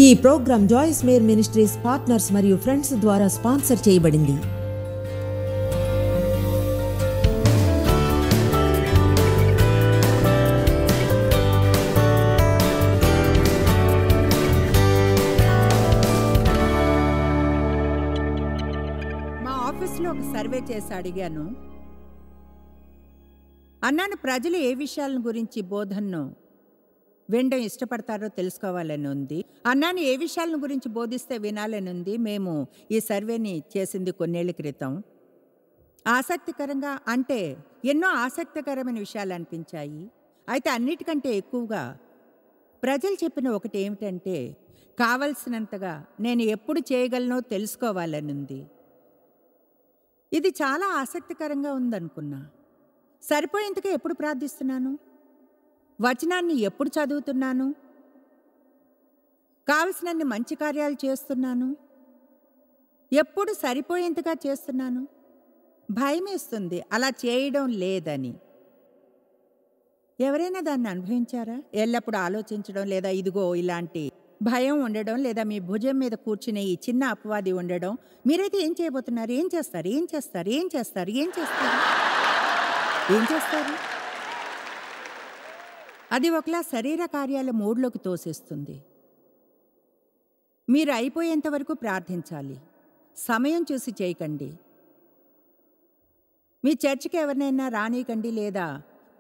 ఈ programme Joyce Meyer Ministries partners మరియు friends ద్వారా స్పాన్సర్ చేయబడింది. మా ఆఫీస్లో ఒక సర్వే చేసి అడిగాను, అన్నాను ప్రజలు ఏ విషయాల గురించి బోధనను వినడం ఇష్టపడతారో తెలుసుకోవాలని ఉంది. అన్నాను ఏ విషయాలను గురించి బోధిస్తే వినాలని ఉంది. మేము ఈ సర్వేని చేసింది కొన్నేళ్ల క్రితం. ఆసక్తికరంగా అంటే ఎన్నో ఆసక్తికరమైన విషయాలు అనిపించాయి. అయితే అన్నిటికంటే ఎక్కువగా ప్రజలు చెప్పిన ఒకటి ఏమిటంటే, కావలసినంతగా నేను ఎప్పుడు చేయగలనో తెలుసుకోవాలని ఉంది. ఇది చాలా ఆసక్తికరంగా ఉందనుకున్నా. సరిపోయేంతగా ఎప్పుడు ప్రార్థిస్తున్నాను, వచనాన్ని ఎప్పుడు చదువుతున్నాను, కావలసినన్ని మంచి కార్యాలు చేస్తున్నాను, ఎప్పుడు సరిపోయేంతగా చేస్తున్నాను. భయమేస్తుంది అలా చేయడం లేదని. ఎవరైనా దాన్ని అనుభవించారా? ఎల్లప్పుడూ ఆలోచించడం, లేదా ఇదిగో ఇలాంటి భయం ఉండడం, లేదా మీ భుజం మీద కూర్చునే ఈ చిన్న అపవాది ఉండడం. మీరైతే ఏం చేయబోతున్నారు? ఏం చేస్తారు? ఏం చేస్తారు? ఏం చేస్తారు? ఏం చేస్తారు? ఏం చేస్తారు? అది ఒకలా శరీర కార్యాల మూడ్లోకి తోసేస్తుంది. మీరు అయిపోయేంత వరకు ప్రార్థించాలి. సమయం చూసి చేయకండి. మీ చర్చికి ఎవరినైనా రానీకండి, లేదా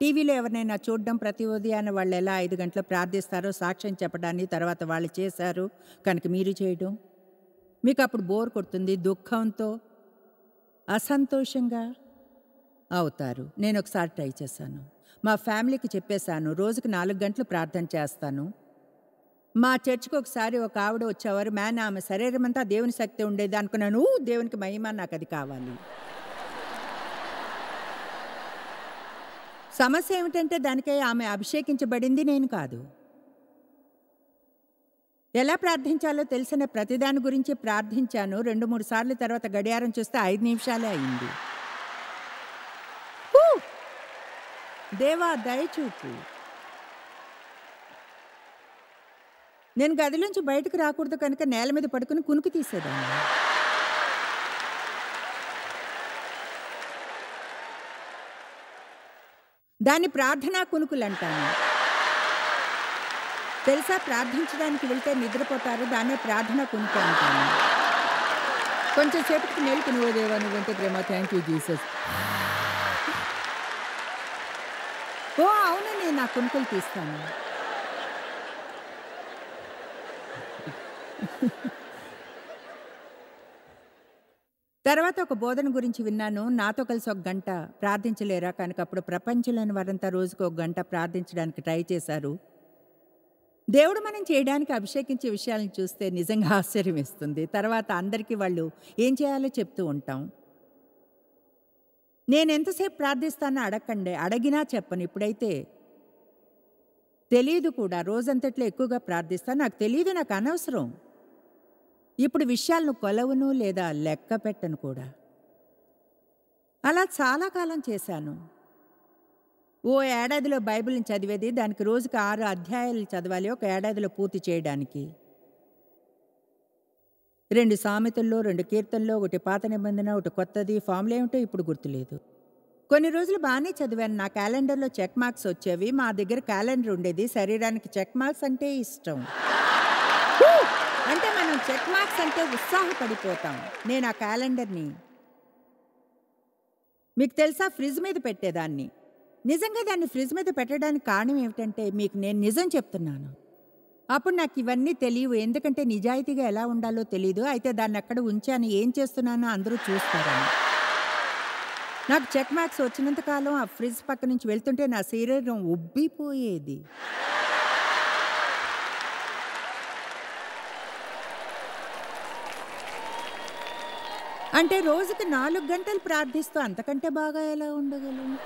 టీవీలో ఎవరినైనా చూడడం. ప్రతి ఉదయాన్న వాళ్ళు ఎలా 5 గంటలు ప్రార్థిస్తారో సాక్ష్యం చెప్పడానికి, తర్వాత వాళ్ళు చేశారు కనుక మీరు చేయడం. మీకు అప్పుడు బోర్ కొడుతుంది, దుఃఖంతో అసంతోషంగా అవుతారు. నేను ఒకసారి ట్రై చేశాను. మా ఫ్యామిలీకి చెప్పేశాను, రోజుకి 4 గంటలు ప్రార్థన చేస్తాను. మా చర్చికి ఒకసారి ఒక ఆవిడ వచ్చేవారు. ఆమె శరీరం అంతా దేవుని శక్తి ఉండేది. అనుకున్నాను, దేవునికి మహిమ, నాకు అది కావాలి. సమస్య ఏమిటంటే దానికై ఆమె అభిషేకించబడింది, నేను కాదు. ఎలా ప్రార్థించాలో తెలిసిన ప్రతిదాని గురించి ప్రార్థించాను 2-3 సార్లు. తర్వాత గడియారం చూస్తే 5 నిమిషాలే అయింది. దేవా దయచూపు. నేను గదిలోంచి బయటకు రాకూడదు కనుక నేల మీద పడుకుని కునుకు తీసేదాన్ని. దాన్ని ప్రార్థనా కునుకులు అంటాను. తెలుసా, ప్రార్థించడానికి వెళ్తే నిద్రపోతారు, దాన్నే ప్రార్థనా కునుకు అంటాను. కొంచెం సేపటికి మేలుకు, నువ్వు దేవా నువ్వంటే ప్రేమ, థ్యాంక్ యూ జీసస్. ఓ అవును, నేను నా కునుకులు తీస్తాను. తర్వాత ఒక బోధన గురించి విన్నాను. నాతో కలిసి 1 గంట ప్రార్థించలేరా? కనుక అప్పుడు ప్రపంచంలోని వారంతా రోజుకు 1 గంట ప్రార్థించడానికి ట్రై చేశారు. దేవుడు మనం చేయడానికి అభిషేకించే విషయాలను చూస్తే నిజంగా ఆశ్చర్యం వేస్తుంది. తర్వాత అందరికీ వాళ్ళు ఏం చేయాలో చెప్తూ ఉంటాం. నేను ఎంతసేపు ప్రార్థిస్తానో అడగండి, అడిగినా చెప్పను. ఇప్పుడైతే తెలియదు కూడా, రోజంతట్లో ఎక్కువగా ప్రార్థిస్తాను. నాకు తెలియదు, నాకు అనవసరం. ఇప్పుడు విషయాలను కొలవను లేదా లెక్క పెట్టను కూడా. అలా చాలా కాలం చేశాను. ఓ ఏడాదిలో బైబిల్ని చదివేది, దానికి రోజుకి 6 అధ్యాయాలు చదవాలి ఒక ఏడాదిలో పూర్తి చేయడానికి. 2 సామెతల్లో, 2 కీర్తనలో, 1 పాత నిబంధన, 1 కొత్తది. ఫార్ములా ఏమిటో ఇప్పుడు గుర్తులేదు. కొన్ని రోజులు బాగానే చదివాను. నా క్యాలెండర్లో చెక్ మార్క్స్ వచ్చేవి. మా దగ్గర క్యాలెండర్ ఉండేది. శరీరానికి చెక్ మార్క్స్ అంటే ఇష్టం. అంటే మనం చెక్ మార్క్స్ అంటే ఉత్సాహపడిపోతాం. నేను ఆ క్యాలెండర్ని మీకు తెలుసా ఫ్రిడ్జ్ మీద పెట్టేదాన్ని. నిజంగా దాన్ని ఫ్రిడ్జ్ మీద పెట్టడానికి కారణం ఏమిటంటే, మీకు నేను నిజం చెప్తున్నాను, అప్పుడు నాకు ఇవన్నీ తెలియవు. ఎందుకంటే నిజాయితీగా ఎలా ఉండాలో తెలీదు. అయితే దాన్ని అక్కడ ఉంచాను, ఏం చేస్తున్నానో అందరూ చూస్తారని. నాకు చెక్ మార్క్స్ వచ్చినంతకాలం ఆ ఫ్రిడ్జ్ పక్క నుంచి వెళ్తుంటే నా శరీరం ఉబ్బిపోయేది. అంటే రోజుకి 4 గంటలు ప్రార్థిస్తూ అంతకంటే బాగా ఎలా ఉండగలను?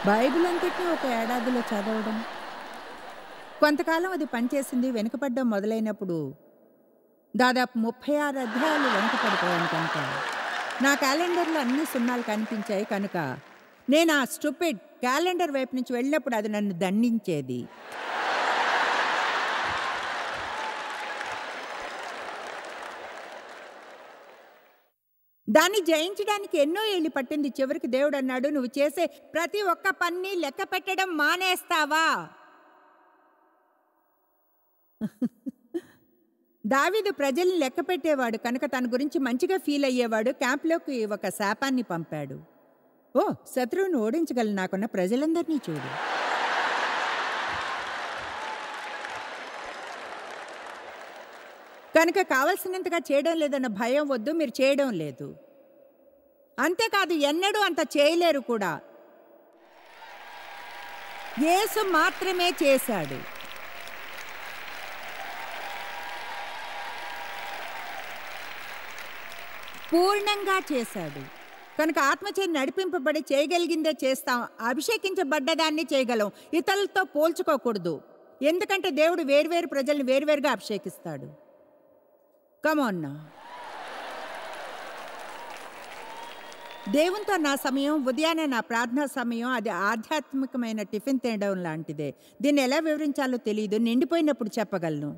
బైబిల్ అంతటినీ ఒక ఏడాదిలో చదవడం. కొంతకాలం అది పనిచేసింది. వెనుకపడ్డం మొదలైనప్పుడు దాదాపు 36 అధ్యాయాలు వెనుకపడిపోయాను. కనుక నా క్యాలెండర్లో అన్ని సున్నాలు కనిపించాయి. కనుక నేను ఆ స్టూపిడ్ క్యాలెండర్ వైపు నుంచి వెళ్ళినప్పుడు అది నన్ను దండించేది. దాన్ని జయించడానికి ఎన్నో ఏళ్ళు పట్టింది. చివరికి దేవుడు అన్నాడు, నువ్వు చేసే ప్రతి ఒక్క పని లెక్క పెట్టడం మానేస్తావా? దావీదు ప్రజల్ని లెక్క పెట్టేవాడు కనుక తన గురించి మంచిగా ఫీల్ అయ్యేవాడు. క్యాంప్లోకి ఒక శాపాన్ని పంపాడు. ఓ, శత్రువును ఓడించగల నాకున్న ప్రజలందరినీ చూడు. కనుక కావలసినంతగా చేయడం లేదన్న భయం వద్దు, మీరు చేయడం లేదు. అంతేకాదు, ఎన్నడూ అంత చేయలేరు కూడా. యేసు మాత్రమే చేశాడు. పూర్ణంగా చేశాడు. కనుక ఆత్మచే నడిపింపబడి చేయగలిగిందే చేస్తాం. అభిషేకించబడ్డదాన్ని చేయగలం. ఇతరులతో పోల్చుకోకూడదు. ఎందుకంటే దేవుడు వేర్వేరు ప్రజల్ని వేర్వేరుగా అభిషేకిస్తాడు. కమోన్నా, దేవునితో నా సమయం, ఉదయాన్నే నా ప్రార్థనా సమయం, అది ఆధ్యాత్మికమైన టిఫిన్ తినడం లాంటిదే. దీన్ని ఎలా వివరించాలో తెలియదు. నిండిపోయినప్పుడు చెప్పగలను.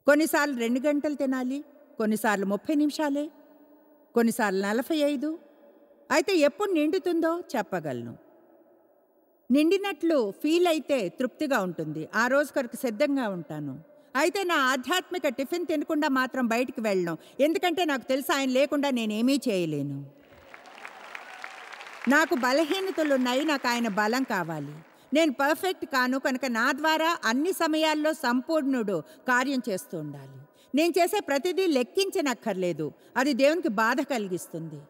కొన్నిసార్లు 2 గంటలు తినాలి, కొన్నిసార్లు 30 నిమిషాలే, కొన్నిసార్లు 45. అయితే ఎప్పుడు నిండుతుందో చెప్పగలను. నిండినట్లు ఫీల్ అయితే తృప్తిగా ఉంటుంది. ఆ రోజు కొరకు సిద్ధంగా ఉంటాను. అయితే నా ఆధ్యాత్మిక టిఫిన్ తినకుండా మాత్రం బయటికి వెళ్ళను. ఎందుకంటే నాకు తెలుసు ఆయన లేకుండా నేనేమీ చేయలేను. నాకు బలహీనతలున్నాయి, నాకు ఆయన బలం కావాలి. నేను పర్ఫెక్ట్ కాను కనుక నా ద్వారా అన్ని సమయాల్లో సంపూర్ణుడు కార్యం చేస్తూ ఉండాలి. నేను చేసే ప్రతిదీ లెక్కించనక్కర్లేదు. అది దేవునికి బాధ కలిగిస్తుంది.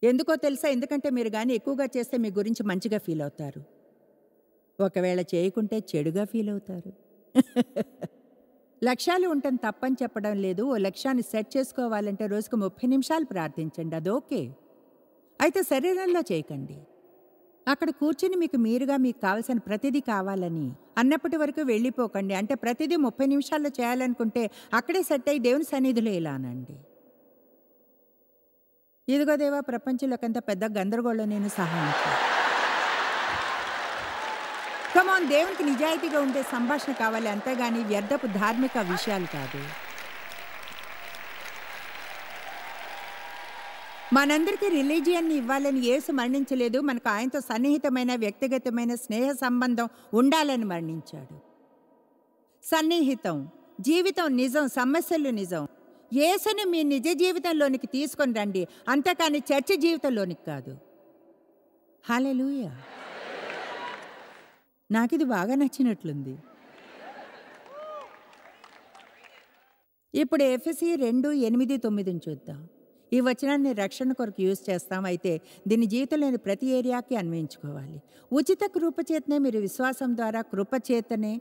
ఎందుకో తెలుసా? ఎందుకంటే మీరు కానీ ఎక్కువగా చేస్తే మీ గురించి మంచిగా ఫీల్ అవుతారు. ఒకవేళ చేయకుంటే చెడుగా ఫీల్ అవుతారు. లక్ష్యాలు ఉండటం తప్పని చెప్పడం లేదు. ఓ లక్ష్యాన్ని సెట్ చేసుకోవాలంటే రోజుకు 30 నిమిషాలు ప్రార్థించండి, అదోకే. అయితే శరీరంలో చేయకండి. అక్కడ కూర్చుని మీరుగా మీకు కావాల్సిన ప్రతిదీ కావాలని అన్నప్పటి వరకు వెళ్ళిపోకండి. అంటే ప్రతిదీ 30 నిమిషాల్లో చేయాలనుకుంటే అక్కడే సెట్ అయ్యి దేవుని సన్నిధిలో ఇలా అనండి, ఇదిగో దేవా, ప్రపంచంలోకంత పెద్ద గందరగోళం నేను సహాయం చేయి. కమాన్, దేవునికి నిజాయితీగా ఉండే సంభాషణ కావాలి, అంతేగాని వ్యర్థపు ధార్మిక విషయాలు కాదు. మనందరికీ రిలీజియన్ని ఇవ్వాలని యేసు మరణించలేదు. మనకు ఆయనతో సన్నిహితమైన వ్యక్తిగతమైన స్నేహ సంబంధం ఉండాలని మరణించాడు. సన్నిహితం, జీవితం నిజం, సమస్యలు నిజం. యేసుని మీ నిజ జీవితంలోనికి తీసుకొని రండి, అంతేకాని చర్చ జీవితంలోనికి కాదు. హల్లెలూయా. నాకిది బాగా నచ్చినట్లుంది. ఇప్పుడు ఎఫెసీ 2:8-9 చూద్దాం. ఈ వచనాన్ని రక్షణ కొరకు యూజ్ చేస్తాం. అయితే దీని జీవితంలోని ప్రతి ఏరియాకి అన్వయించుకోవాలి. ఉచిత కృపచేతనే మీరు విశ్వాసం ద్వారా కృపచేతనే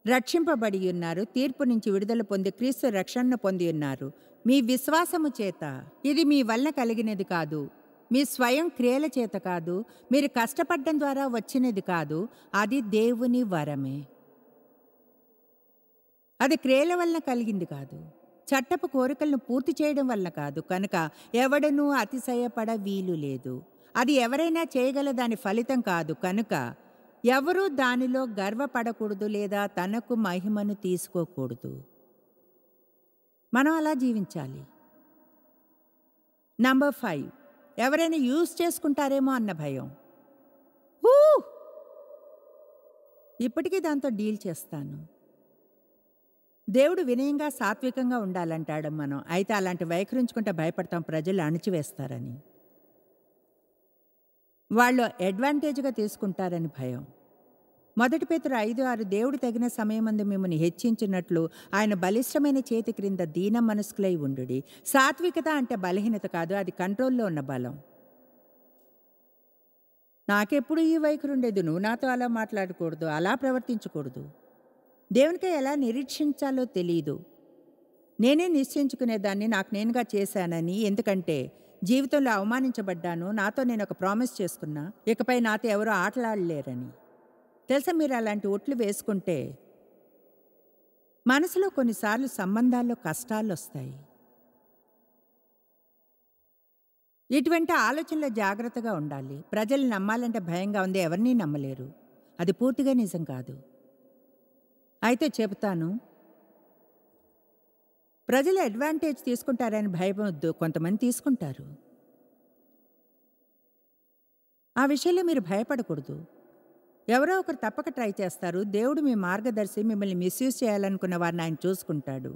రక్షింపబడి ఉన్నారు. తీర్పు నుంచి విడుదల పొంది క్రీస్తు రక్షణను పొంది ఉన్నారు మీ విశ్వాసము చేత. ఇది మీ వలన కలిగినది కాదు, మీ స్వయం క్రియల చేత కాదు, మీరు కష్టపడడం ద్వారా వచ్చినది కాదు, అది దేవుని వరమే. అది క్రియల వలన కలిగింది కాదు, చట్టపు కోరికలను పూర్తి చేయడం వల్ల కాదు. కనుక ఎవడనూ అతిశయపడ వీలు లేదు. అది ఎవరైనా చేయగల దాని ఫలితం కాదు. కనుక ఎవరూ దానిలో గర్వపడకూడదు లేదా తనకు మహిమను తీసుకోకూడదు. మనం అలా జీవించాలి. నంబర్ 5, ఎవరైనా యూజ్ చేసుకుంటారేమో అన్న భయం. ఇప్పటికీ దాంతో డీల్ చేస్తాను. దేవుడు వినయంగా సాత్వికంగా ఉండాలంటాడు మనం. అయితే అలాంటి వైఖరించుకుంటే భయపడతాం, ప్రజలు అణిచివేస్తారని, వాళ్ళు అడ్వాంటేజ్గా తీసుకుంటారని భయం. 1 పేతురు 5:6 దేవుడు తగిన సమయమందు మిమ్మల్ని హెచ్చించినట్లు ఆయన బలిష్టమైన చేతి క్రింద దీన మనస్కులై ఉండుడి. సాత్వికత అంటే బలహీనత కాదు, అది కంట్రోల్లో ఉన్న బలం. నాకెప్పుడు ఈ వైఖరి ఉండేది, నువ్వు నాతో అలా మాట్లాడకూడదు, అలా ప్రవర్తించకూడదు. దేవునికి ఎలా నిరీక్షించాలో తెలియదు. నేనే నిశ్చయించుకునేదాన్ని నాకు నేనుగా చేశానని. ఎందుకంటే జీవితంలో అవమానించబడ్డాను. నాతో నేను ఒక ప్రామిస్ చేసుకున్నా, ఇకపై నాతో ఎవరో ఆటలాడలేరని. తెలుసా, మీరు అలాంటి ఒట్లు వేసుకుంటే మనసులో కొన్నిసార్లు సంబంధాల్లో కష్టాలు వస్తాయి. ఇటువంటి ఆలోచనలో జాగ్రత్తగా ఉండాలి. ప్రజలు నమ్మాలంటే భయంగా ఉంది, ఎవరినీ నమ్మలేరు. అది పూర్తిగా నిజం కాదు. అయితే చెబుతాను, ప్రజలు అడ్వాంటేజ్ తీసుకుంటారని భయమొద్దు. కొంతమంది తీసుకుంటారు. ఆ విషయంలో మీరు భయపడకూడదు. ఎవరో ఒకరు తప్పక ట్రై చేస్తారు. దేవుడు మీ మార్గదర్శి. మిమ్మల్ని మిస్యూజ్ చేయాలనుకున్న వారిని ఆయన చూసుకుంటాడు.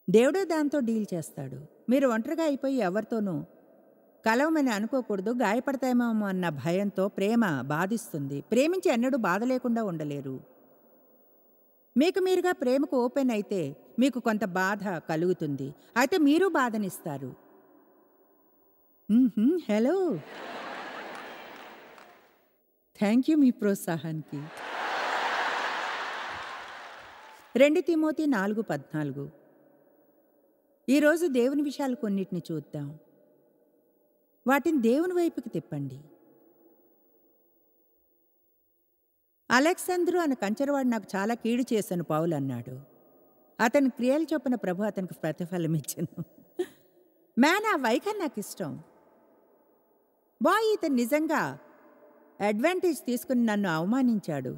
దేవుడే దాంతో డీల్ చేస్తాడు. మీరు ఒంటరిగా అయిపోయి ఎవరితోనూ కలవమని అనుకోకూడదు. గాయపడతామేమో అన్న భయంతో ప్రేమ బాధిస్తుంది. ప్రేమించి ఎన్నడూ బాధ లేకుండా ఉండలేరు. మీకు మీరుగా ప్రేమకు ఓపెన్ అయితే మీకు కొంత బాధ కలుగుతుంది. అయితే మీరు బాధనిస్తారు. హలో, థ్యాంక్ యూ మీ ప్రోత్సాహానికి. 2 తిమోతి 4:14. ఈరోజు దేవుని విషయాలు కొన్నిటిని చూద్దాం. వాటిని దేవుని వైపుకి తిప్పండి. అలెగ్జాంద్రు అనే కంచెరవాడు నాకు చాలా కీడు చేశాను పౌలు అన్నాడు. అతని క్రియలు చొప్పున ప్రభు అతనికి ప్రతిఫలం ఇచ్చాను. మ్యాన్, ఆ వైఖరి నాకు ఇష్టం. బాయ్, ఇతను నిజంగా అడ్వాంటేజ్ తీసుకుని నన్ను అవమానించాడు.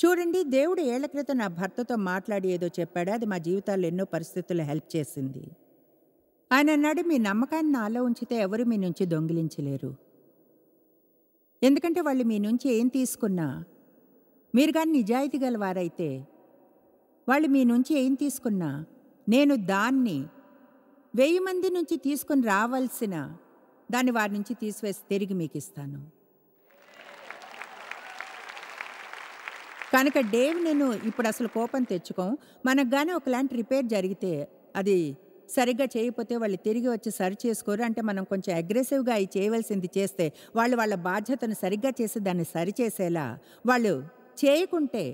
చూడండి, దేవుడు ఏళ్ల క్రితం నా భర్తతో మాట్లాడి ఏదో చెప్పాడు. అది మా జీవితాల్లో ఎన్నో పరిస్థితుల్లో హెల్ప్ చేసింది. ఆయన అన్నాడు, మీ నమ్మకాన్ని నాలో ఉంచితే ఎవరు మీ నుంచి దొంగిలించలేరు. ఎందుకంటే వాళ్ళు మీ నుంచి ఏం తీసుకున్నా, మీరు కానీ నిజాయితీ గల వారైతే, వాళ్ళు మీ నుంచి ఏం తీసుకున్నా నేను దాన్ని 1000 మంది నుంచి తీసుకుని రావాల్సిన దాన్ని వారి నుంచి తీసివేసి తిరిగి మీకు ఇస్తాను. కనుక డేవ్, నేను ఇప్పుడు అసలు కోపం తెచ్చుకోం. మనకు కానీ ఒకలాంటి రిపేర్ జరిగితే అది సరిగ్గా చేయకపోతే వాళ్ళు తిరిగి వచ్చి సరి చేసుకోరు. అంటే మనం కొంచెం అగ్రెసివ్గా అవి చేయవలసింది చేస్తే వాళ్ళు వాళ్ళ బాధ్యతను సరిగ్గా చేసి దాన్ని సరిచేసేలా వాళ్ళు చేయకుంటే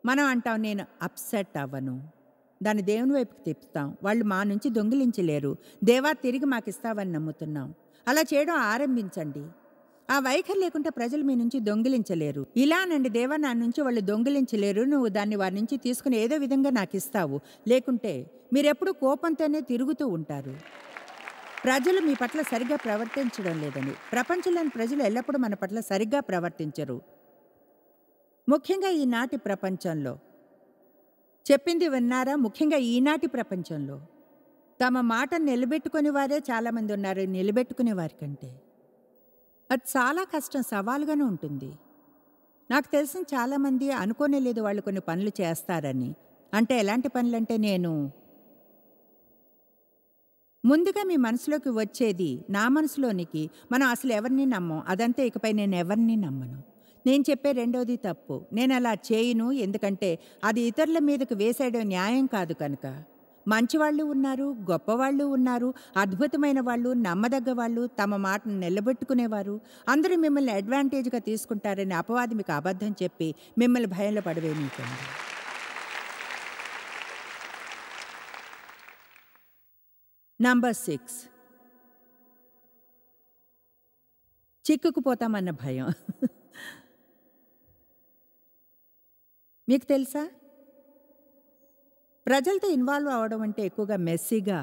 మనం అంటాం, నేను అప్సెట్ అవ్వను. దాన్ని దేవుని వైపుకి తిప్పుతాం. వాళ్ళు మా నుంచి దొంగిలించలేరు. దేవా, తిరిగి మాకు ఇస్తావని నమ్ముతున్నాం. అలా చేయడం ఆరంభించండి. ఆ వైఖరి లేకుంటే ప్రజలు మీ నుంచి దొంగిలించలేరు. ఇలానండి, దేవా, నా నుంచి వాళ్ళు దొంగిలించలేరు. నువ్వు దాన్ని వారి నుంచి తీసుకుని ఏదో విధంగా నాకు ఇస్తావు. లేకుంటే మీరెప్పుడు కోపంతోనే తిరుగుతూ ఉంటారు. ప్రజలు మీ పట్ల సరిగ్గా ప్రవర్తించడం లేదని. ప్రపంచంలోని ప్రజలు ఎల్లప్పుడూ మన పట్ల సరిగ్గా ప్రవర్తించరు. ముఖ్యంగా ఈనాటి ప్రపంచంలో. చెప్పింది విన్నారా? ముఖ్యంగా ఈనాటి ప్రపంచంలో తమ మాటను నిలబెట్టుకునే వారే చాలామంది ఉన్నారు, నిలబెట్టుకునే వారి కంటే. అది చాలా కష్టం, సవాలుగానే ఉంటుంది. నాకు తెలిసిన చాలామంది అనుకోనే లేదు వాళ్ళు కొన్ని పనులు చేస్తారని. అంటే ఎలాంటి పనులంటే, నేను ముందుగా మీ మనసులోకి వచ్చేది నా మనసులోనికి మనం అసలు ఎవరిని నమ్మం. అదంతే, ఇకపై నేను ఎవరిని నమ్మను. నేను చెప్పే రెండోది తప్పు. నేను అలా చేయను, ఎందుకంటే అది ఇతరుల మీదకు వేసేయడం న్యాయం కాదు. కనుక మంచివాళ్ళు ఉన్నారు, గొప్పవాళ్ళు ఉన్నారు, అద్భుతమైన వాళ్ళు, నమ్మదగ్గ వాళ్ళు, తమ మాటను నిలబెట్టుకునేవారు. అందరూ మిమ్మల్ని అడ్వాంటేజ్గా తీసుకుంటారని అపవాది మీకు అబద్ధం చెప్పి మిమ్మల్ని భయంలో పడవేయనీకండి. నంబర్ 6, చిక్కుకుపోతామన్న భయం. మీకు తెలుసా, ప్రజలతో ఇన్వాల్వ్ అవ్వడం అంటే ఎక్కువగా మెస్సీగా,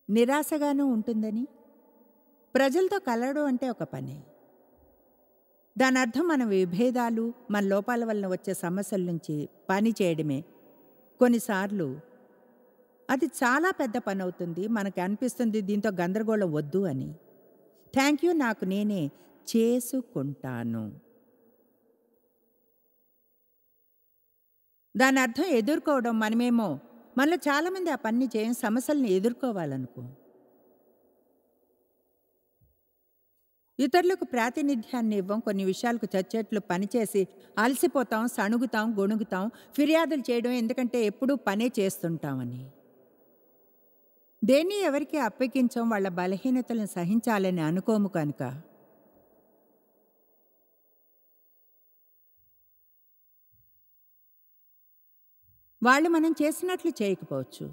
నిరాశగానూ ఉంటుందని. ప్రజలతో కలవడం అంటే ఒక పని. దాని అర్థం మన విభేదాలు, మన లోపాల వలన వచ్చే సమస్యల నుంచి పని చేయడమే. కొన్నిసార్లు అది చాలా పెద్ద పని అవుతుంది. మనకి అనిపిస్తుంది దీంతో గందరగోళం వద్దు అని. థ్యాంక్ యూ, నాకు నేనే చేసుకుంటాను. దాని అర్థం ఎదుర్కోవడం. మనమేమో మనలో చాలామంది ఆ పని చేయం, సమస్యలను ఎదుర్కోవాలనుకో. ఇతరులకు ప్రాతినిధ్యాన్ని ఇవ్వం. కొన్ని విషయాలకు చచ్చేట్లు పనిచేసి అలసిపోతాం, సణుగుతాం, గొణుగుతాం, ఫిర్యాదులు చేయడం, ఎందుకంటే ఎప్పుడూ పనే చేస్తుంటామని. దేన్ని ఎవరికి అప్పగించం, వాళ్ళ బలహీనతలను సహించాలని అనుకోము. కనుక వాళ్ళు మనం చేసినట్లు చేయకపోవచ్చు.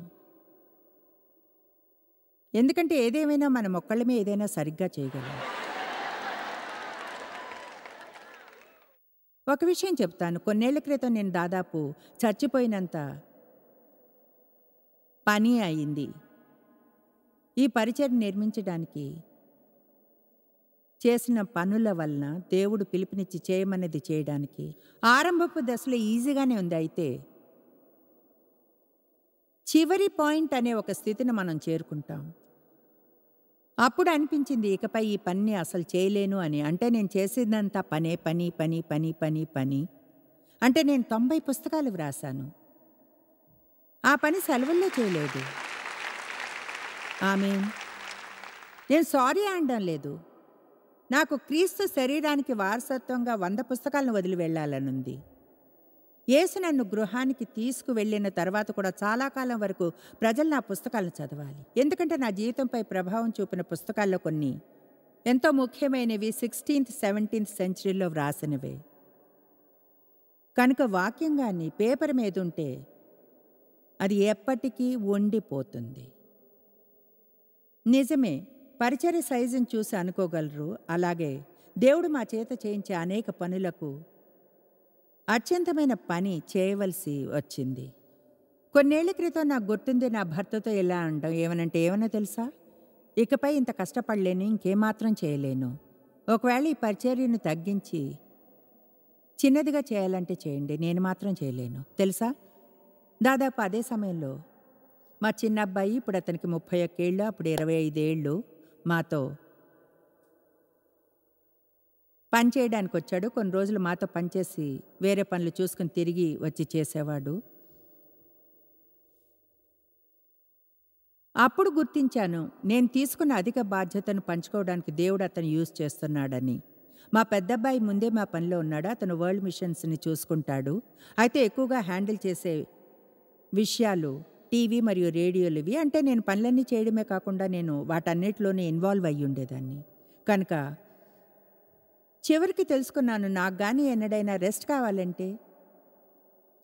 ఎందుకంటే ఏదేమైనా మనం ఒక్కళ్ళమే ఏదైనా సరిగ్గా చేయగలం. ఒక విషయం చెప్తాను. కొన్నేళ్ల క్రితం నేను దాదాపు చచ్చిపోయినంత పని అయింది. ఈ పరిచయం నిర్మించడానికి చేసిన పనుల వలన దేవుడు పిలుపునిచ్చి చేయమన్నది చేయడానికి ఆరంభపు దశలో ఈజీగానే ఉంది. అయితే చివరి పాయింట్ అనే ఒక స్థితిని మనం చేరుకుంటాం. అప్పుడు అనిపించింది ఇకపై ఈ పని అసలు చేయలేను అని. అంటే నేను చేసేదంతా పనే, పని పని పని పని పని. అంటే నేను 90 పుస్తకాలు వ్రాసాను. ఆ పని సెలవుల్లో చేయలేదు. ఆమేన్. నేను సారీ అనడం లేదు. నాకు క్రీస్తు శరీరానికి వారసత్వంగా 100 పుస్తకాలను వదిలి వెళ్ళాలనుంది. యేసు నన్ను గృహానికి తీసుకువెళ్ళిన తర్వాత కూడా చాలా కాలం వరకు ప్రజలు నా పుస్తకాలను చదవాలి. ఎందుకంటే నా జీవితంపై ప్రభావం చూపిన పుస్తకాల్లో కొన్ని ఎంతో ముఖ్యమైనవి 16th, 17th సెంచరీలో వ్రాసినవే. కనుక వాక్యం గాని పేపర్ మీద ఉంటే అది ఎప్పటికీ ఉండిపోతుంది. నిజమే, పరిచర్య సైజును చూసి అనుకోగలరు. అలాగే దేవుడు మా చేత చేయించే అనేక పనులకు అత్యంతమైన పని చేయవలసి వచ్చింది. కొన్నేళ్ల క్రితం నాకు గుర్తుంది నా భర్తతో ఇలా అనడం. ఏమన్నా తెలుసా, ఇకపై ఇంత కష్టపడలేను, ఇంకేమాత్రం చేయలేను. ఒకవేళ ఈ పరిచర్యను తగ్గించి చిన్నదిగా చేయాలంటే చేయండి, నేను మాత్రం చేయలేను. తెలుసా, దాదాపు అదే సమయంలో మా చిన్న అబ్బాయి, ఇప్పుడు అతనికి 31 ఏళ్ళు, అప్పుడు 25 ఏళ్ళు, మాతో పని చేయడానికి వచ్చాడు. కొన్ని రోజులు మాతో పనిచేసి వేరే పనులు చూసుకుని తిరిగి వచ్చి చేసేవాడు. అప్పుడు గుర్తించాను, నేను తీసుకున్న అధిక బాధ్యతను పంచుకోవడానికి దేవుడు అతను యూజ్ చేస్తున్నాడని. మా పెద్దబ్బాయి ముందే మా పనిలో ఉన్నాడు. అతను వరల్డ్ మిషన్స్ని చూసుకుంటాడు. అయితే ఎక్కువగా హ్యాండిల్ చేసే విషయాలు టీవీ మరియు రేడియోలు ఇవి. అంటే నేను పనులన్నీ చేయడమే కాకుండా నేను వాటన్నిటిలోనే ఇన్వాల్వ్ అయ్యి ఉండేదాన్ని. కనుక చివరికి తెలుసుకున్నాను, నాకు కానీ ఎన్నడైనా రెస్ట్ కావాలంటే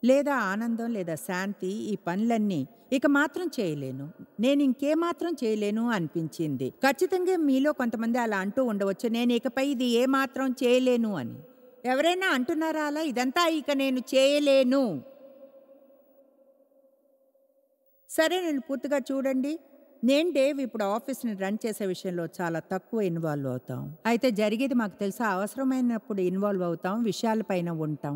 లేదా ఆనందం లేదా శాంతి, ఈ పనులన్నీ ఇక మాత్రం చేయలేను, నేను ఇంకేమాత్రం చేయలేను అనిపించింది. ఖచ్చితంగా మీలో కొంతమంది అలా అంటూ ఉండవచ్చు, నేను ఇకపై ఇది ఏమాత్రం చేయలేను అని. ఎవరైనా అంటున్నారా అలా? ఇదంతా ఇక నేను చేయలేను. సరే, నేను పూర్తిగా చూడండి, నేను డేవ్ ఇప్పుడు ఆఫీస్ని రన్ చేసే విషయంలో చాలా తక్కువ ఇన్వాల్వ్ అవుతాం. అయితే జరిగేది మాకు తెలుసా, అవసరమైనప్పుడు ఇన్వాల్వ్ అవుతాం, విషయాలపైన ఉంటాం.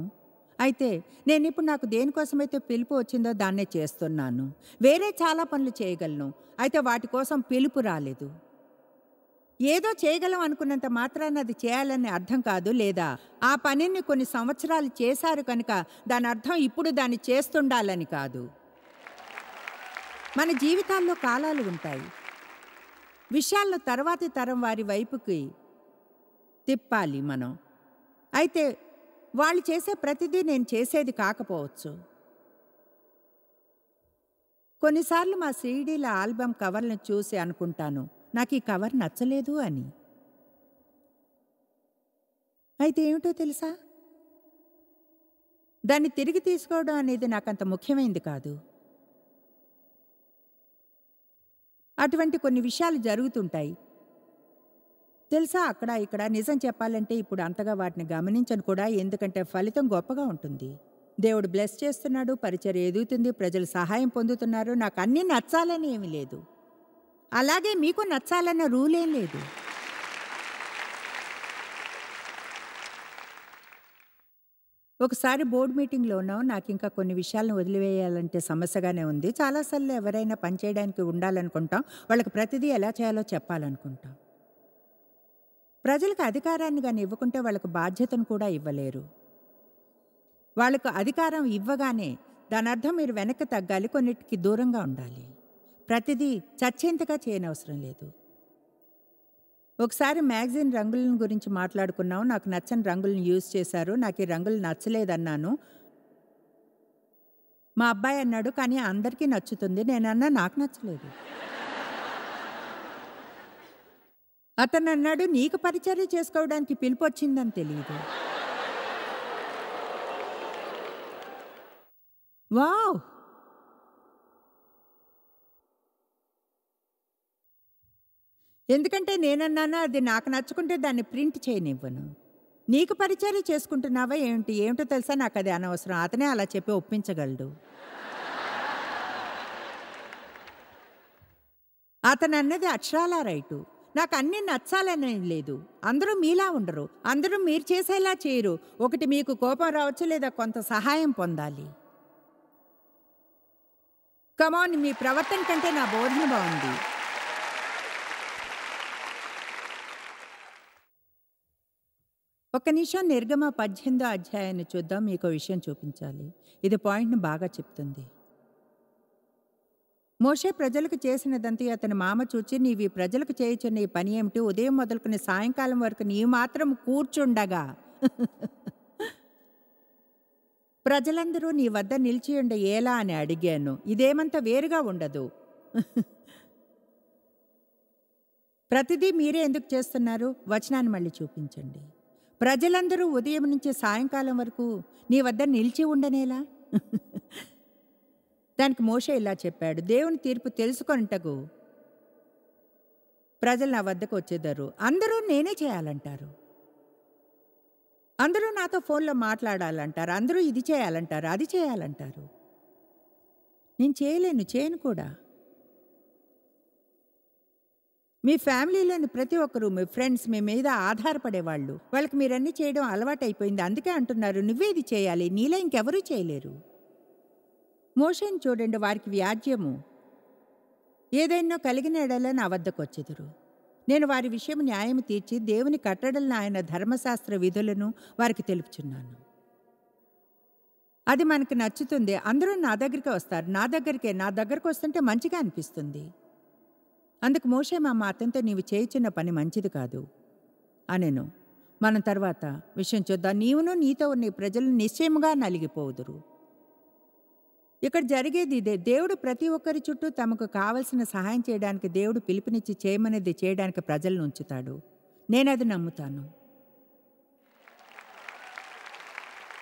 అయితే నేను ఇప్పుడు నాకు దేనికోసమైతే పిలుపు వచ్చిందో దాన్నే చేస్తున్నాను. వేరే చాలా పనులు చేయగలను, అయితే వాటి కోసం పిలుపు రాలేదు. ఏదో చేయగలం అనుకున్నంత మాత్రాన అది చేయాలని అర్థం కాదు. లేదా ఆ పనిని కొన్ని సంవత్సరాలు చేశారు కనుక దాని అర్థం ఇప్పుడు దాన్ని చేస్తుండాలని కాదు. మన జీవితాల్లో కాలాలు ఉంటాయి. విషయాలను తర్వాతి తరం వారి వైపుకి తిప్పాలి మనం. అయితే వాళ్ళు చేసే ప్రతిదీ నేను చేసేది కాకపోవచ్చు. కొన్నిసార్లు మా సీడీల ఆల్బమ్ కవర్లను చూసి అనుకుంటాను, నాకు ఈ కవర్ నచ్చలేదు అని. అయితే ఏమిటో తెలుసా, దాన్ని తిరిగి తీసుకోవడం అనేది నాకంత ముఖ్యమైనది కాదు. అటువంటి కొన్ని విషయాలు జరుగుతుంటాయి తెలుసా, అక్కడ ఇక్కడ. నిజం చెప్పాలంటే ఇప్పుడు అంతగా వాటిని గమనించను కూడా, ఎందుకంటే ఫలితం గొప్పగా ఉంటుంది. దేవుడు బ్లెస్ చేస్తున్నాడు, పరిచర్య ఎదుగుతుంది, ప్రజలు సహాయం పొందుతున్నారు. నాకు అన్నీ నచ్చాలని ఏమీ లేదు, అలాగే మీకు నచ్చాలన్న రూలేం లేదు. ఒకసారి బోర్డు మీటింగ్లో ఉన్నాం. నాకు ఇంకా కొన్ని విషయాలను వదిలివేయాలంటే సమస్యగానే ఉంది. చాలాసార్లు ఎవరైనా పనిచేయడానికి ఉండాలనుకుంటాం, వాళ్ళకి ప్రతిదీ ఎలా చేయాలో చెప్పాలనుకుంటాం. ప్రజలకు అధికారాన్ని కానీ ఇవ్వకుంటే వాళ్ళకు బాధ్యతను కూడా ఇవ్వలేరు. వాళ్ళకు అధికారం ఇవ్వగానే దాని అర్థం మీరు వెనక్కి తగ్గాలి, కొన్నిటికి దూరంగా ఉండాలి. ప్రతిదీ చచ్చేంతగా చేయనవసరం లేదు. ఒకసారి మ్యాగజైన్ రంగులను గురించి మాట్లాడుకున్నాం. నాకు నచ్చని రంగులను యూజ్ చేశారు, నాకు ఈ రంగులు నచ్చలేదన్నాను. మా అబ్బాయి అన్నాడు, కానీ అందరికీ నచ్చుతుంది. నేనన్నా, నాకు నచ్చలేదు. అతను అన్నాడు, నీకు పరిచర్య చేసుకోవడానికి పిలుపు వచ్చిందని తెలియదు. వావ్! ఎందుకంటే నేనన్నాను, అది నాకు నచ్చుకుంటే దాన్ని ప్రింట్ చేయనివ్వను. నీకు పరిచర్య చేసుకుంటున్నావా ఏమిటో తెలుసా, నాకు అది అనవసరం. అతనే అలా చెప్పి ఒప్పించగలడు. అతనన్నది అక్షరాలా రైటు. నాకు అన్నీ నచ్చాలని లేదు. అందరూ మీలా ఉండరు. అందరూ మీరు చేసేలా చేయరు. ఒకటి మీకు కోపం రావచ్చు, లేదా కొంత సహాయం పొందాలి. కమాన్, మీ ప్రవర్తన కంటే నా బోధన బాగుంది. ఒక్క నిమిషం నిర్గమ 18వ అధ్యాయాన్ని చూద్దాం. మీకు విషయం చూపించాలి. ఇది పాయింట్ని బాగా చెప్తుంది. మోషే ప్రజలకు చేసినదంతా అతని మామ చూచి, నీవి ప్రజలకు చేయుచున్న ఈ పని ఏమిటి? ఉదయం మొదలుకుని సాయంకాలం వరకు నీవు మాత్రం కూర్చుండగా ప్రజలందరూ నీ వద్ద నిలిచియుండ ఎలా అని అడిగాను. ఇదేమంత వేరుగా ఉండదు. ప్రతిదీ మీరే ఎందుకు చేస్తున్నారు? వచనాన్ని మళ్ళీ చూపించండి. ప్రజలందరూ ఉదయం నుంచి సాయంకాలం వరకు నీ వద్ద నిలిచి ఉండనేలా? దానికి మోషే ఇలా చెప్పాడు, దేవుని తీర్పు తెలుసుకొనుటకు ప్రజలు నా వద్దకు వచ్చేదారు. అందరూ నేనే చేయాలంటారు. అందరూ నాతో ఫోన్లో మాట్లాడాలంటారు. అందరూ ఇది చేయాలంటారు, అది చేయాలంటారు. నేను చేయను కూడా. మీ ఫ్యామిలీలోని ప్రతి ఒక్కరూ, మీ ఫ్రెండ్స్ మీ మీద ఆధారపడేవాళ్ళు. వాళ్ళకి మీరన్నీ చేయడం అలవాటైపోయింది. అందుకే అంటున్నారు, నువ్వే ఇది చేయాలి, నీలో ఇంకెవరూ చేయలేరు. మోషేని చూడండి, వారికి వ్యాజ్యము ఏదైనా కలిగిన ఎడల నా వద్దకు వచ్చెదరు. నేను వారి విషయం న్యాయం తీర్చి దేవుని కట్టడలను, ఆయన ధర్మశాస్త్ర విధులను వారికి తెలుపుచున్నాను. అది మనకి నచ్చుతుంది. అందరూ నా దగ్గరికి వస్తారు. నా దగ్గరికి వస్తుంటే మంచిగా అనిపిస్తుంది. అందుకు మోషే మా అతనితో, నీవు చేయుచున్న పని మంచిది కాదు అనెను. మనం తర్వాత విషయం చూద్దాం. నీవును నీతో ఉన్న ఈ ప్రజలు నిశ్చయముగా నలిగిపోదురు. ఇక్కడ జరిగేది ఇదే. దేవుడు ప్రతి ఒక్కరి చుట్టూ తమకు కావలసిన సహాయం చేయడానికి, దేవుడు పిలుపునిచ్చి చేయమనేది చేయడానికి ప్రజలను ఉంచుతాడు. నేనది నమ్ముతాను.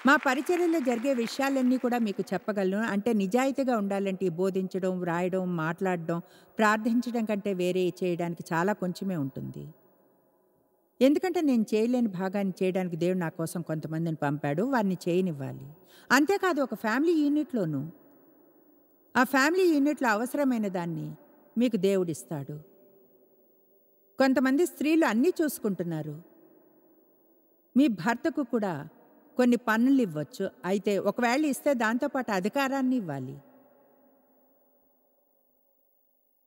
మా పరిచర్యలో జరిగే విషయాలన్నీ కూడా మీకు చెప్పగలను. అంటే నిజాయితీగా ఉండాలంటే బోధించడం, వ్రాయడం, మాట్లాడడం, ప్రార్థించడం కంటే వేరే చేయడానికి చాలా కొంచెమే ఉంటుంది. ఎందుకంటే నేను చేయలేని భాగాన్ని చేయడానికి దేవుడు నా కోసం కొంతమందిని పంపాడు. వారిని చేయనివ్వాలి. అంతేకాదు, ఒక ఫ్యామిలీ యూనిట్లోనూ ఆ ఫ్యామిలీ యూనిట్లో అవసరమైన దాన్ని మీకు దేవుడిస్తాడు. కొంతమంది స్త్రీలు అన్నీ చూసుకుంటున్నారు. మీ భర్తకు కూడా కొన్ని పనులు ఇవ్వచ్చు. అయితే ఒకవేళ ఇస్తే దాంతోపాటు అధికారాన్ని ఇవ్వాలి.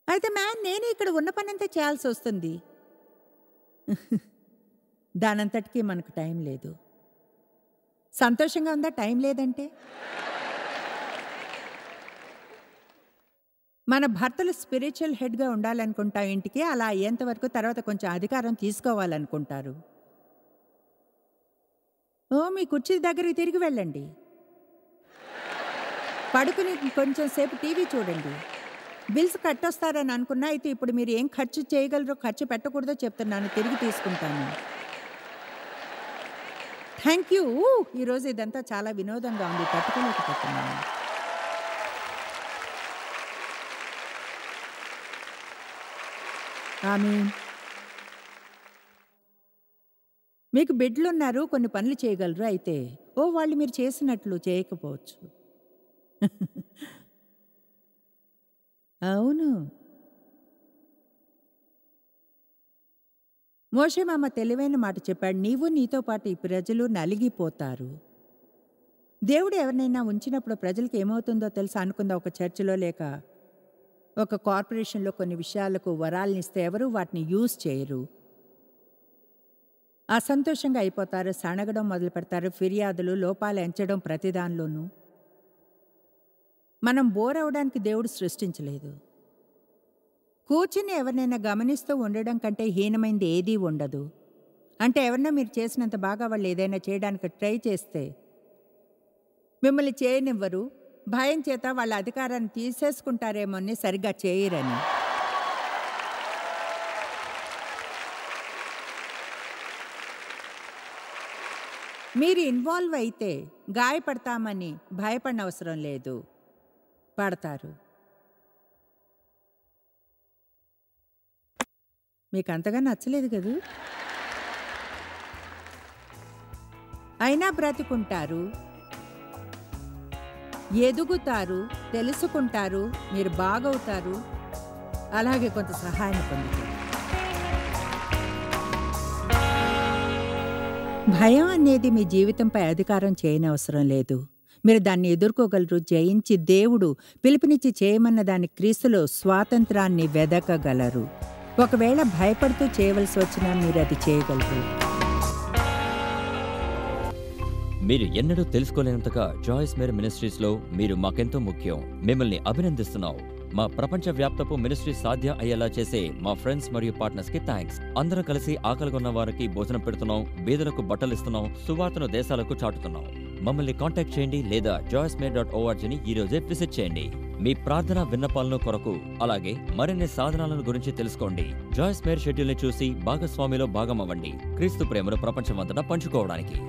అయితే నేను ఇక్కడ ఉన్న పనంతా చేయాల్సి వస్తుంది. దానంతటికీ మనకు టైం లేదు. సంతోషంగా ఉందా టైం లేదంటే? మన భర్తలు స్పిరిచువల్ హెడ్గా ఉండాలనుకుంటాం ఇంటికి. అలా అయ్యేంతవరకు తర్వాత కొంచెం అధికారం తీసుకోవాలనుకుంటారు. మీ కుర్చీ దగ్గరికి తిరిగి వెళ్ళండి. పడుకుని కొంచెం సేపు టీవీ చూడండి. బిల్స్ కట్టొస్తారని అనుకున్నా. అయితే ఇప్పుడు మీరు ఏం ఖర్చు చేయగలరో, ఖర్చు పెట్టకూడదో చెప్తున్నాను. తిరిగి తీసుకుంటాను. Thank you. ఈరోజు ఇదంతా చాలా వినోదంగా ఉంది. తట్టుకోలేకపోతున్నాను. ఆమేన్. మీకు బిడ్డలున్నారు, కొన్ని పనులు చేయగలరు. అయితే వాళ్ళు మీరు చేసినట్లు చేయకపోవచ్చు. అవును. మోషే మామ తెలివైన మాట చెప్పాడు. నీవు నీతో పాటు ఈ ప్రజలు నలిగిపోతారు. దేవుడు ఎవరినైనా ఉంచినప్పుడు ప్రజలకు ఏమవుతుందో తెలుసా? అనుకుందా, ఒక చర్చిలో లేక ఒక కార్పొరేషన్లో కొన్ని విషయాలకు వరాలనిస్తే ఎవరు వాటిని యూజ్ చేయరు. అసంతోషంగా అయిపోతారు. సణగడం మొదలు పెడతారు. ఫిర్యాదులు, లోపాలు ఎంచడం ప్రతిదానిలోనూ. మనం బోర్ అవడానికి దేవుడు సృష్టించలేదు. కూర్చుని ఎవరినైనా గమనిస్తూ ఉండడం కంటే హీనమైంది ఏదీ ఉండదు. అంటే ఎవరినో మీరు చేసినంత బాగా వాళ్ళు ఏదైనా చేయడానికి ట్రై చేస్తే మిమ్మల్ని చేయనివ్వరు. భయం చేత వాళ్ళ అధికారాన్ని తీసేసుకుంటారేమో అని సరిగ్గా చేయరని. మీరు ఇన్వాల్వ్ అయితే గాయపడతామని భయపడనవసరం లేదు. పడతారు. మీకు అంతగా నచ్చలేదు కదూ? అయినా బ్రతుకుంటారు, ఎదుగుతారు, తెలుసుకుంటారు, మీరు బాగవుతారు. అలాగే కొంత సహాయాన్ని పొందుతారు. భయం అనేది మీ జీవితంపై అధికారం చేయనవసరం లేదు. మీరు దాన్ని ఎదుర్కోగలరు. జయించి దేవుడు పిలుపునిచ్చి చేయమన్న దాని క్రీస్తులో స్వాతంత్రాన్ని వెదకగలరు. ఒకవేళ భయపడుతూ చేయవలసి వచ్చినా మీరు అది చేయగలరు. మీరు ఎన్నడూ తెలుసుకోలేనంతగా జాయిస్ మేర్ మినిస్ట్రీస్లో మీరు మాకెంతో ముఖ్యం. మిమ్మల్ని అభినందిస్తున్నాం. మా ప్రపంచ వ్యాప్తపు మినిస్ట్రీ సాధ్యం అయ్యేలా చేసే మా ఫ్రెండ్స్ మరియు పార్ట్నర్స్ కి థ్యాంక్స్. అందరం కలిసి ఆకలిగొన్న వారికి భోజనం పెడుతున్నాం, బీదలకు బట్టలు ఇస్తున్నాం, సువార్తను దేశాలకు చాటుతున్నాం. మమ్మల్ని కాంటాక్ట్ చేయండి లేదా joycemeer.org ఈ రోజే విజిట్ చేయండి. మీ ప్రార్థన విన్నపాలను కొరకు అలాగే మరిన్ని సాధనాలను గురించి తెలుసుకోండి. జాయిస్ మేర్ షెడ్యూల్ ని చూసి భాగస్వామిలో భాగమవ్వండి. క్రీస్తు ప్రేమను ప్రపంచమంతటా పంచుకోవడానికి.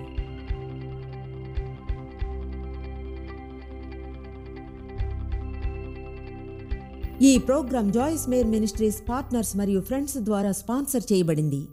ఈ programme Joyce Meyer Ministries partners మరియు ఫ్రెండ్స్ ద్వారా స్పాన్సర్ చేయబడింది.